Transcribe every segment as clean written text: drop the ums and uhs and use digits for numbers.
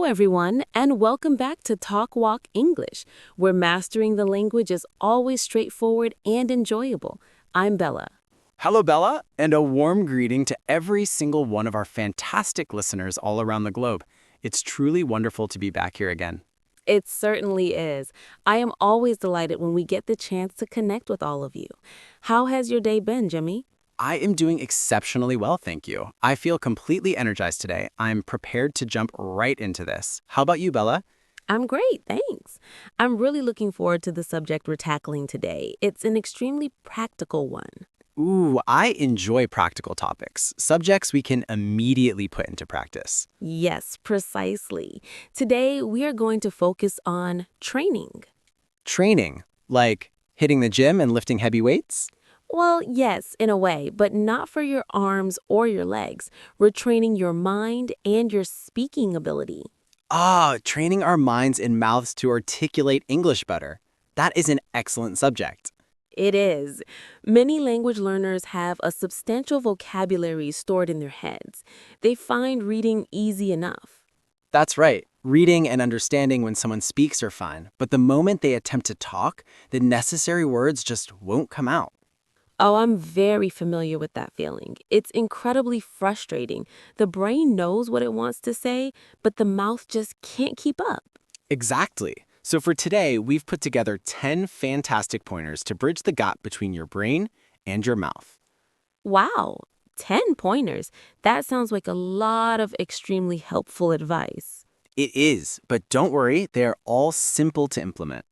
everyone, and welcome back to Talk Walk English, where mastering the language is always straightforward and enjoyable. I'm Bella. Hello, Bella, and a warm greeting to every single one of our fantastic listeners all around the globe. It's truly wonderful to be back here again. It certainly is. I am always delighted when we get the chance to connect with all of you. How has your day been, Jimmy? I am doing exceptionally well, thank you. I feel completely energized today. I'm prepared to jump right into this. How about you, Bella? I'm great, thanks. I'm really looking forward to the subject we're tackling today. It's an extremely practical one. Ooh, I enjoy practical topics, subjects we can immediately put into practice. Yes, precisely. Today, we are going to focus on training. Training, like hitting the gym and lifting heavy weights? Well, yes, in a way, but not for your arms or your legs. We're training your mind and your speaking ability. Training our minds and mouths to articulate English better. That is an excellent subject. It is. Many language learners have a substantial vocabulary stored in their heads. They find reading easy enough. That's right. Reading and understanding when someone speaks are fine, but the moment they attempt to talk, the necessary words just won't come out. Oh, I'm very familiar with that feeling. It's incredibly frustrating. The brain knows what it wants to say, but the mouth just can't keep up. Exactly. So for today, we've put together 10 fantastic pointers to bridge the gap between your brain and your mouth. Wow, 10 pointers. That sounds like a lot of extremely helpful advice. It is, but don't worry, they are all simple to implement.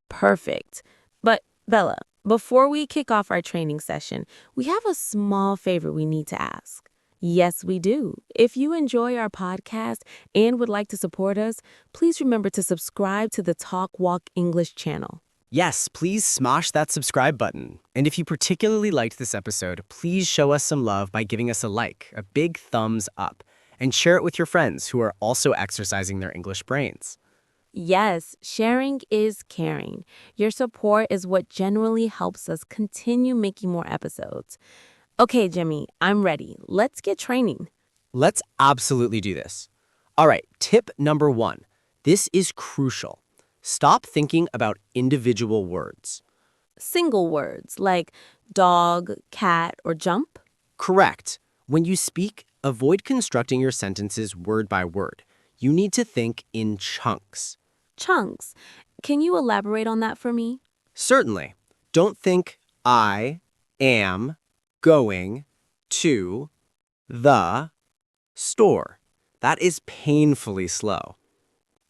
Perfect. But, Bella, before we kick off our training session, we have a small favor we need to ask. Yes, we do. If you enjoy our podcast and would like to support us, please remember to subscribe to the Talk Walk English channel. Yes, please smash that subscribe button. And if you particularly liked this episode, please show us some love by giving us a like, a big thumbs up, and share it with your friends who are also exercising their English brains. Yes, sharing is caring. Your support is what genuinely helps us continue making more episodes. Okay, Jimmy, I'm ready. Let's get training. Let's absolutely do this. All right, tip number 1. This is crucial. Stop thinking about individual words. Single words like dog, cat, or jump. Correct. When you speak, avoid constructing your sentences word by word. You need to think in chunks. Chunks. Can you elaborate on that for me? Certainly. Don't think I am going to the store. That is painfully slow.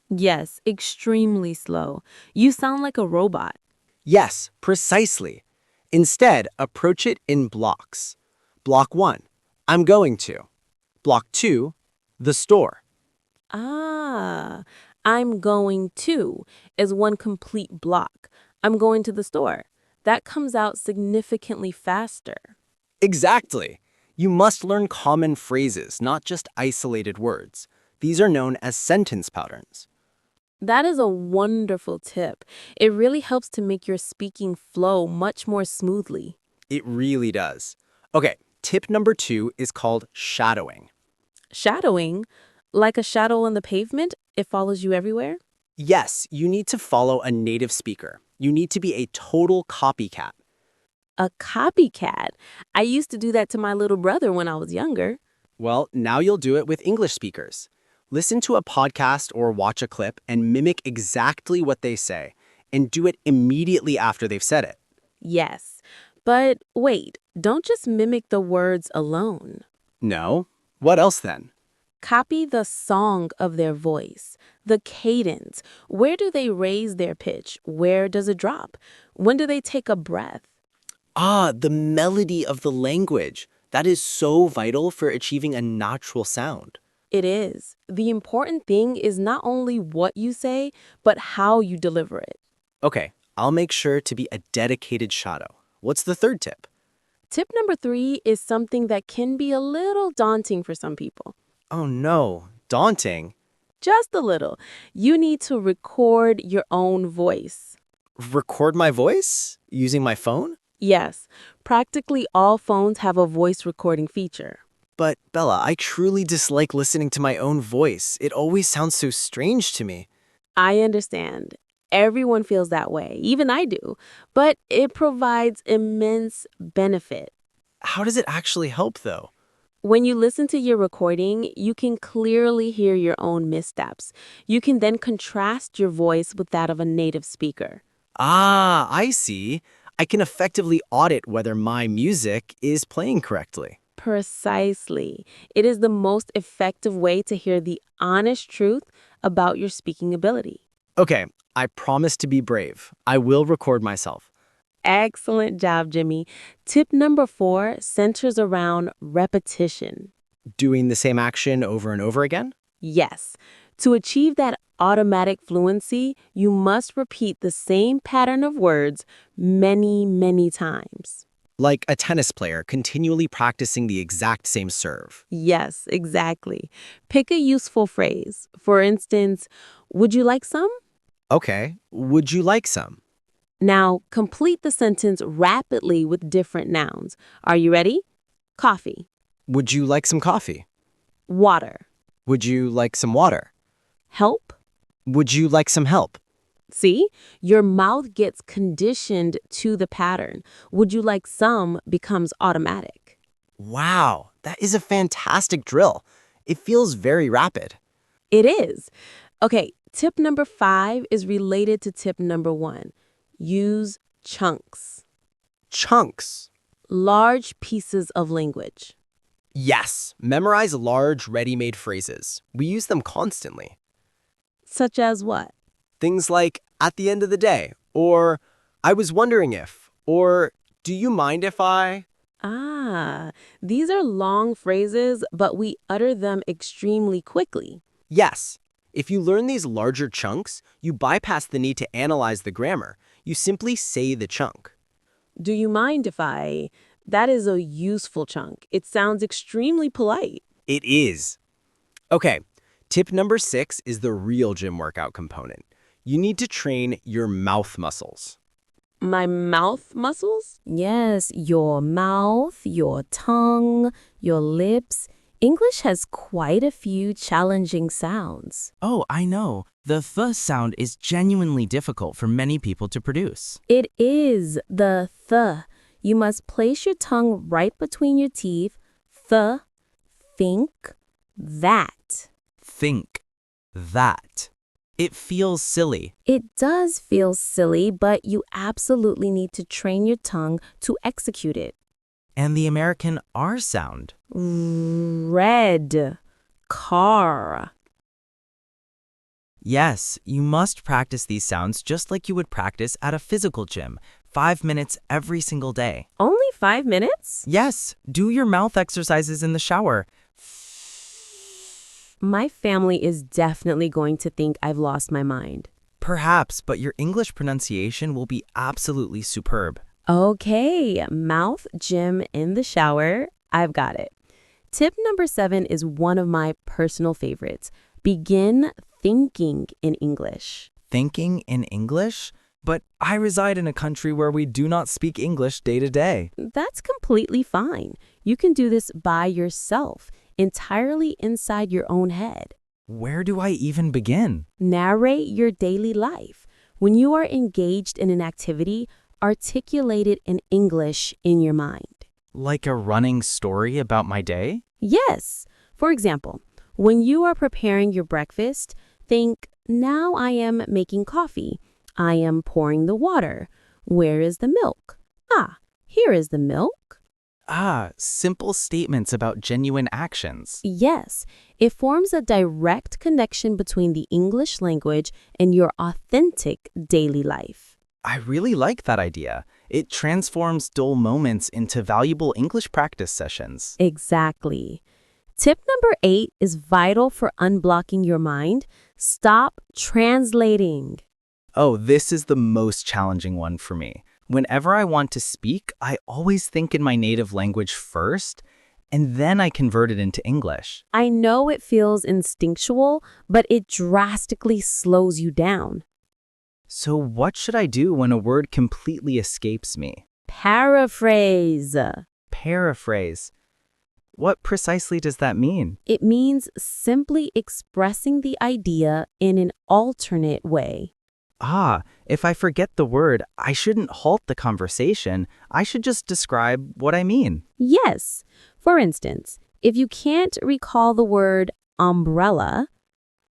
Yes, extremely slow. You sound like a robot. Yes, precisely. Instead, approach it in blocks. Block 1, I'm going to. Block 2, the store. Ah, I'm going to is one complete block. I'm going to the store. That comes out significantly faster. Exactly. You must learn common phrases, not just isolated words. These are known as sentence patterns. That is a wonderful tip. It really helps to make your speaking flow much more smoothly. It really does. Okay, tip number 2 is called shadowing. Shadowing, like a shadow on the pavement, it follows you everywhere? Yes, you need to follow a native speaker. You need to be a total copycat. A copycat? I used to do that to my little brother when I was younger. Well, now you'll do it with English speakers. Listen to a podcast or watch a clip and mimic exactly what they say, and do it immediately after they've said it. Yes, but wait, don't just mimic the words alone. No? What else then? Copy the song of their voice, the cadence. Where do they raise their pitch? Where does it drop? When do they take a breath? The melody of the language. That is so vital for achieving a natural sound. It is. The important thing is not only what you say, but how you deliver it. Okay, I'll make sure to be a dedicated shadow. What's the third tip? Tip number 3 is something that can be a little daunting for some people. Oh no, daunting. Just a little. You need to record your own voice. Record my voice? Using my phone? Yes, practically all phones have a voice recording feature. But, Bella, I truly dislike listening to my own voice. It always sounds so strange to me. I understand. Everyone feels that way, even I do, but it provides immense benefit. How does it actually help, though? When you listen to your recording, you can clearly hear your own missteps. You can then contrast your voice with that of a native speaker. Ah, I see. I can effectively audit whether my music is playing correctly. Precisely. It is the most effective way to hear the honest truth about your speaking ability. Okay, I promise to be brave. I will record myself. Excellent job, Jimmy. Tip number 4 centers around repetition. Doing the same action over and over again? Yes, to achieve that automatic fluency, you must repeat the same pattern of words many, many times. Like a tennis player continually practicing the exact same serve. Yes, exactly. Pick a useful phrase. For instance, would you like some? Okay, would you like some? Now, complete the sentence rapidly with different nouns. Are you ready? Coffee, Would you like some coffee? water, Would you like some water? help. Would you like some help? See, your mouth gets conditioned to the pattern. Would you like some becomes automatic. Wow, that is a fantastic drill. It feels very rapid. It is. Okay, tip number 5 is related to tip number 1. Use chunks, Chunks. large pieces of language. Yes, memorize large, ready-made phrases. We use them constantly. Such as what? Things like, at the end of the day, or I was wondering if, or do you mind if I? Ah, these are long phrases, but we utter them extremely quickly. Yes. If you learn these larger chunks, you bypass the need to analyze the grammar. You simply say the chunk. Do you mind if I? That is a useful chunk. It sounds extremely polite. It is. Okay, tip number 6 is the real gym workout component. You need to train your mouth muscles. My mouth muscles? Yes, your mouth, your tongue, your lips. English has quite a few challenging sounds. Oh, I know. The th sound is genuinely difficult for many people to produce. It is the th. You must place your tongue right between your teeth. Th, think, that. Think. That. It feels silly. It does feel silly, but you absolutely need to train your tongue to execute it. And the American R sound. Red. Car. Yes, you must practice these sounds just like you would practice at a physical gym, 5 minutes every single day. Only 5 minutes? Yes, do your mouth exercises in the shower. My family is definitely going to think I've lost my mind. Perhaps, but your English pronunciation will be absolutely superb. Okay, mouth gym in the shower. I've got it. Tip number 7 is one of my personal favorites. Begin thinking in English. Thinking in English? But I reside in a country where we do not speak English day to day. That's completely fine. You can do this by yourself, entirely inside your own head. Where do I even begin? Narrate your daily life. When you are engaged in an activity, articulate it in English in your mind. Like a running story about my day? Yes. For example, when you are preparing your breakfast, think, now I am making coffee. I am pouring the water. Where is the milk? Ah, here is the milk. Ah, simple statements about genuine actions. Yes, it forms a direct connection between the English language and your authentic daily life. I really like that idea. It transforms dull moments into valuable English practice sessions. Exactly. Tip number 8 is vital for unblocking your mind. Stop translating. Oh, this is the most challenging one for me. Whenever I want to speak, I always think in my native language first, and then I convert it into English. I know it feels instinctual, but it drastically slows you down. So what should I do when a word completely escapes me? Paraphrase. Paraphrase. What precisely does that mean? It means simply expressing the idea in an alternate way. If I forget the word, I shouldn't halt the conversation. I should just describe what I mean. Yes. For instance, if you can't recall the word umbrella,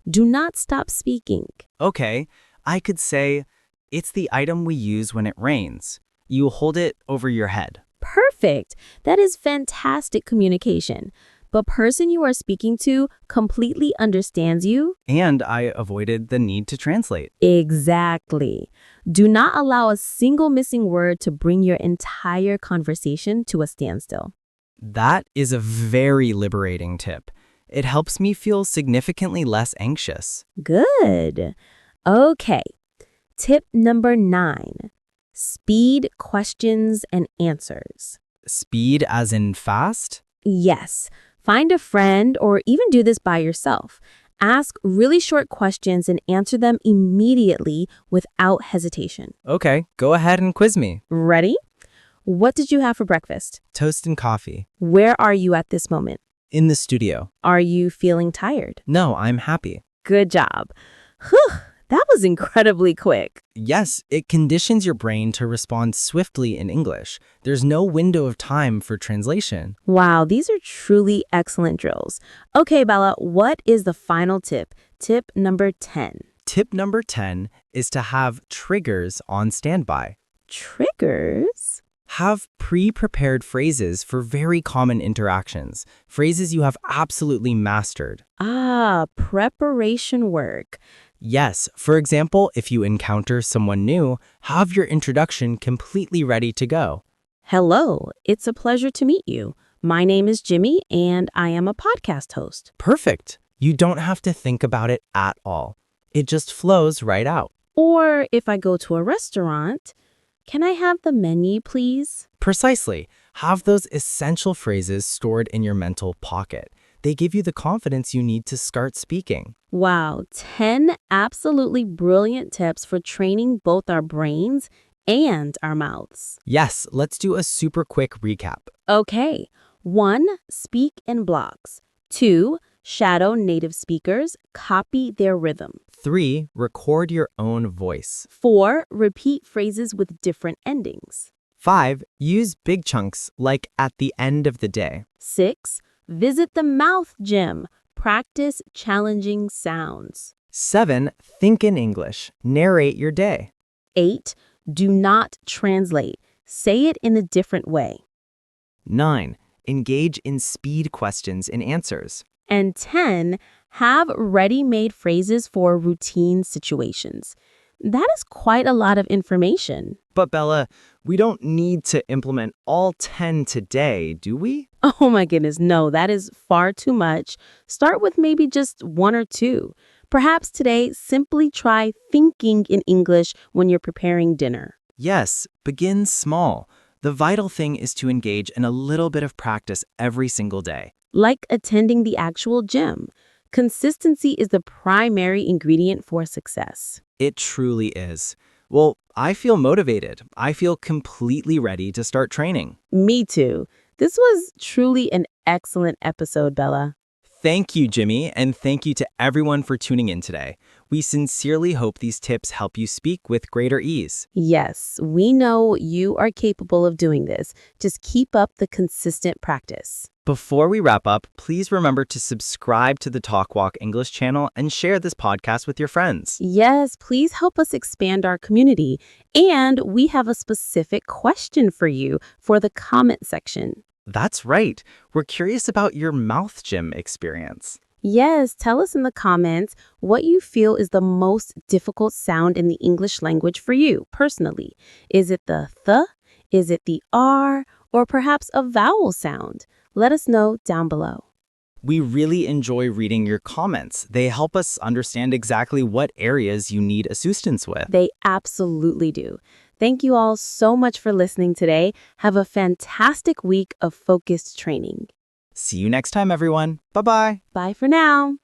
do not stop speaking. Okay, I could say, it's the item we use when it rains. You hold it over your head. Perfect. That is fantastic communication. The person you are speaking to completely understands you. And I avoided the need to translate. Exactly. Do not allow a single missing word to bring your entire conversation to a standstill. That is a very liberating tip. It helps me feel significantly less anxious. Good. Okay. Tip number 9. Speed questions and answers. Speed as in fast? Yes. Find a friend or even do this by yourself. Ask really short questions and answer them immediately without hesitation. Okay, go ahead and quiz me. Ready? What did you have for breakfast? Toast and coffee. Where are you at this moment? In the studio. Are you feeling tired? No, I'm happy. Good job. Whew, that was incredibly quick. Yes, it conditions your brain to respond swiftly in English. There's no window of time for translation. Wow, these are truly excellent drills. Okay, Bella, what is the final tip? Tip number 10. Tip number 10 is to have triggers on standby. Triggers? Have pre-prepared phrases for very common interactions, phrases you have absolutely mastered. Preparation work. Yes, for example, if you encounter someone new, have your introduction completely ready to go. Hello, it's a pleasure to meet you. My name is Jimmy, and I am a podcast host. Perfect. You don't have to think about it at all. It just flows right out. Or if I go to a restaurant, can I have the menu, please? Precisely. Have those essential phrases stored in your mental pocket. They give you the confidence you need to start speaking. Wow, 10 absolutely brilliant tips for training both our brains and our mouths. Yes, let's do a super quick recap. Okay. 1. Speak in blocks. 2. Shadow native speakers. Copy their rhythm. 3. Record your own voice. 4. Repeat phrases with different endings. 5. Use big chunks like at the end of the day. 6. Visit the mouth gym. Practice challenging sounds. 7. Think in English. Narrate your day. 8. Do not translate. Say it in a different way. 9. Engage in speed questions and answers. And 10. Have ready-made phrases for routine situations. That is quite a lot of information. But Bella, we don't need to implement all 10 today, do we? Oh my goodness, no, that is far too much. Start with maybe just 1 or 2. Perhaps today, simply try thinking in English when you're preparing dinner. Yes, begin small. The vital thing is to engage in a little bit of practice every single day. Like attending the actual gym. Consistency is the primary ingredient for success. It truly is. Well, I feel motivated. I feel completely ready to start training. Me too. This was truly an excellent episode, Bella. Thank you, Jimmy, and thank you to everyone for tuning in today. We sincerely hope these tips help you speak with greater ease. Yes, we know you are capable of doing this. Just keep up the consistent practice. Before we wrap up, please remember to subscribe to the Talk Walk English channel and share this podcast with your friends. Yes, please help us expand our community. And we have a specific question for you for the comment section. That's right. We're curious about your mouth gym experience. Yes, tell us in the comments what you feel is the most difficult sound in the English language for you personally. Is it the th? Is it the r? Or perhaps a vowel sound? Let us know down below. We really enjoy reading your comments. They help us understand exactly what areas you need assistance with. They absolutely do. Thank you all so much for listening today. Have a fantastic week of focused training. See you next time, everyone. Bye-bye. Bye for now.